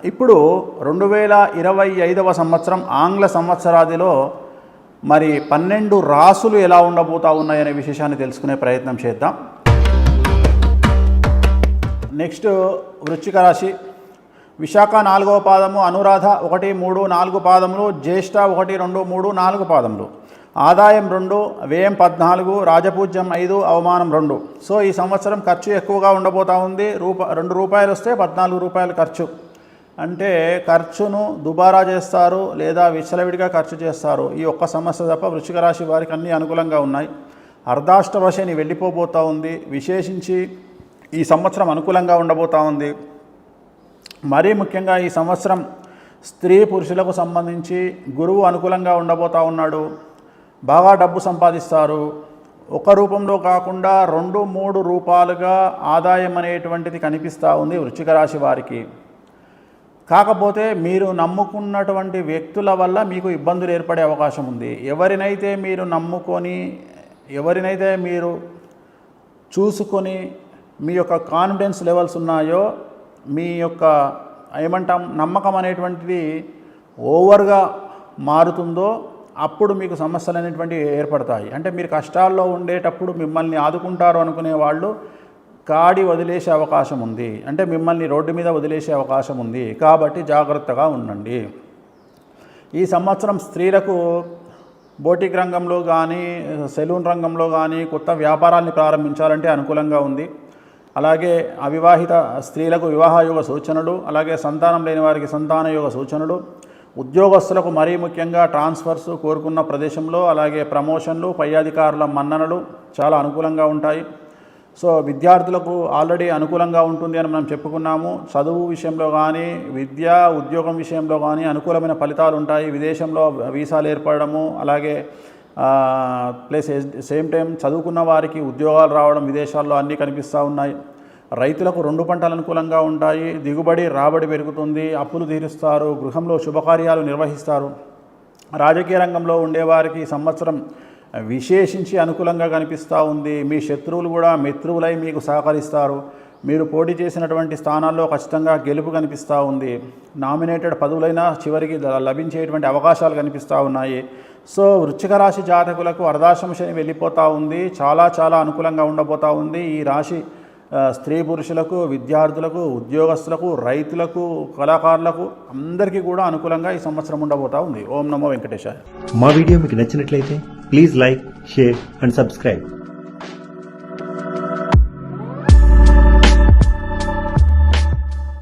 ఇప్పుడు 2025వ సంవత్సరం ఆంగ్ల సంవత్సరాదిలో మరి 12 రాసులు ఎలా ఉండబోతా ఉన్నాయనే విశేషాన్ని తెలుసుకునే ప్రయత్నం చేద్దాం. నెక్స్ట్ వృశ్చిక రాశి. విశాఖ 4వ పాదము, అనురాధ 1, 3, 4 పాదములు, జ్యేష్ఠ 1, 2, 3, 4 పాదములు, ఆదాయం 2, వ్యయం 14, రాజపూజ్యం 5, అవమానం 2. సో ఈ సంవత్సరం ఖర్చు ఎక్కువగా ఉండబోతా ఉంది. ₹2 వస్తే ₹14 ఖర్చు. అంటే ఖర్చును దుబారా చేస్తారు లేదా విచ్చలవిడిగా ఖర్చు చేస్తారు. ఈ ఒక్క సమస్య తప్ప వృశ్చిక రాశి వారికి అన్నీ అనుకూలంగా ఉన్నాయి. అర్ధాష్టమ శని వెళ్ళిపోబోతూ ఉంది. విశేషించి ఈ సంవత్సరం అనుకూలంగా ఉండబోతూ ఉంది. మరీ ముఖ్యంగా ఈ సంవత్సరం స్త్రీ పురుషులకు సంబంధించి గురువు అనుకూలంగా ఉండబోతూ ఉన్నాడు. బాగా డబ్బు సంపాదిస్తారు. ఒక రూపంలో కాకుండా 2, 3 రూపాలుగా ఆదాయం అనేటువంటిది కనిపిస్తూ ఉంది వృశ్చిక రాశి వారికి. కాకపోతే మీరు నమ్ముకున్నటువంటి వ్యక్తుల వల్ల మీకు ఇబ్బందులు ఏర్పడే అవకాశం ఉంది. ఎవరినైతే మీరు నమ్ముకొని, ఎవరినైతే మీరు చూసుకొని మీ యొక్క కాన్ఫిడెన్స్ లెవెల్స్ ఉన్నాయో, మీ యొక్క ఏమంటాం నమ్మకం అనేటువంటిది ఓవర్గా మారుతుందో అప్పుడు మీకు సమస్యలు అనేటువంటివి ఏర్పడతాయి. అంటే మీరు కష్టాల్లో ఉండేటప్పుడు మిమ్మల్ని ఆదుకుంటారు అనుకునే వాళ్ళు కాడి వదిలేసే అవకాశం ఉంది. అంటే మిమ్మల్ని రోడ్డు మీద వదిలేసే అవకాశం ఉంది. కాబట్టి జాగ్రత్తగా ఉండండి. ఈ సంవత్సరం స్త్రీలకు బోటిక్ రంగంలో కానీ, సెలూన్ రంగంలో కానీ కొత్త వ్యాపారాన్ని ప్రారంభించాలంటే అనుకూలంగా ఉంది. అలాగే అవివాహిత స్త్రీలకు వివాహయోగ సూచనలు, అలాగే సంతానం లేని వారికి సంతాన యోగ సూచనలు, ఉద్యోగస్తులకు మరీ ముఖ్యంగా ట్రాన్స్ఫర్స్ కోరుకున్న ప్రదేశంలో, అలాగే ప్రమోషన్లు, పై అధికారుల మన్ననలు చాలా అనుకూలంగా ఉంటాయి. సో విద్యార్థులకు ఆల్రెడీ అనుకూలంగా ఉంటుంది అని మనం చెప్పుకున్నాము. చదువు విషయంలో కానీ, విద్య ఉద్యోగం విషయంలో కానీ అనుకూలమైన ఫలితాలు ఉంటాయి. విదేశంలో వీసాలు ఏర్పడము, అలాగే ప్లస్ సేమ్ టైం చదువుకున్న వారికి ఉద్యోగాలు రావడం విదేశాల్లో అన్నీ కనిపిస్తూ ఉన్నాయి. రైతులకు 2 పంటలు అనుకూలంగా ఉంటాయి. దిగుబడి రాబడి పెరుగుతుంది. అప్పులు తీరుస్తారు. గృహంలో శుభకార్యాలు నిర్వహిస్తారు. రాజకీయ రంగంలో ఉండేవారికి ఈ సంవత్సరం విశేషించి అనుకూలంగా కనిపిస్తూ ఉంది. మీ శత్రువులు కూడా మిత్రువులై మీకు సహకరిస్తారు. మీరు పోటీ చేసినటువంటి స్థానాల్లో ఖచ్చితంగా గెలుపు కనిపిస్తూ ఉంది. నామినేటెడ్ పదవులైనా చివరికి లభించేటువంటి అవకాశాలు కనిపిస్తూ ఉన్నాయి. సో వృశ్చిక రాశి జాతకులకు అర్ధాష్టమ శని వెళ్ళిపోతూ ఉంది. చాలా అనుకూలంగా ఉండబోతూ ఉంది. ఈ రాశి స్త్రీ పురుషులకు, విద్యార్థులకు, ఉద్యోగస్తులకు, రైతులకు, కళాకారులకు అందరికీ కూడా అనుకూలంగా ఈ సంవత్సరం ఉండబోతూ ఉంది. ఓం నమో వెంకటేశాయ. మా వీడియో మీకు నచ్చినట్లయితే please like, share and subscribe.